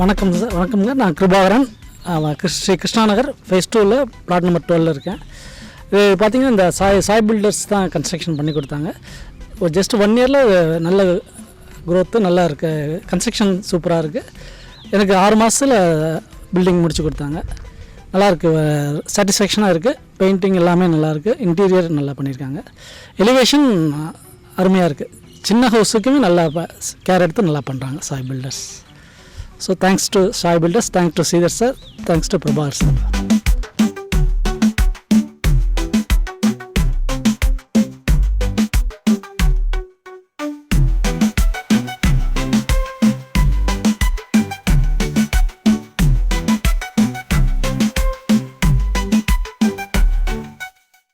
வணக்கம் சார். வணக்கம்ங்க. நான் கிருபாகரன், ஸ்ரீ கிருஷ்ணா நகர் ஃபேஸ் 2ல் பிளாட் நம்பர் 12 இருக்கேன். இது பார்த்திங்கன்னா இந்த சாய் பில்டர்ஸ் தான் கன்ஸ்ட்ரக்ஷன் பண்ணி கொடுத்தாங்க. ஒரு ஜஸ்ட் 1 இயரில் நல்ல க்ரோத்து நல்லா இருக்குது. கன்ஸ்ட்ரக்ஷன் சூப்பராக இருக்குது. எனக்கு 6 மாதத்தில் பில்டிங் முடிச்சு கொடுத்தாங்க. நல்லாயிருக்கு, சாட்டிஸ்ஃபேக்ஷனாக இருக்குது. பெயிண்டிங் எல்லாமே நல்லாயிருக்கு. இன்டீரியர் நல்லா பண்ணியிருக்காங்க. எலிவேஷன் அருமையாக இருக்குது. சின்ன ஹவுஸுக்குமே நல்லா கேர் எடுத்து நல்லா பண்ணுறாங்க Sai Builders. So thanks to Sai Builders, thanks to Sridhar sir, thanks to Prabhakar sir.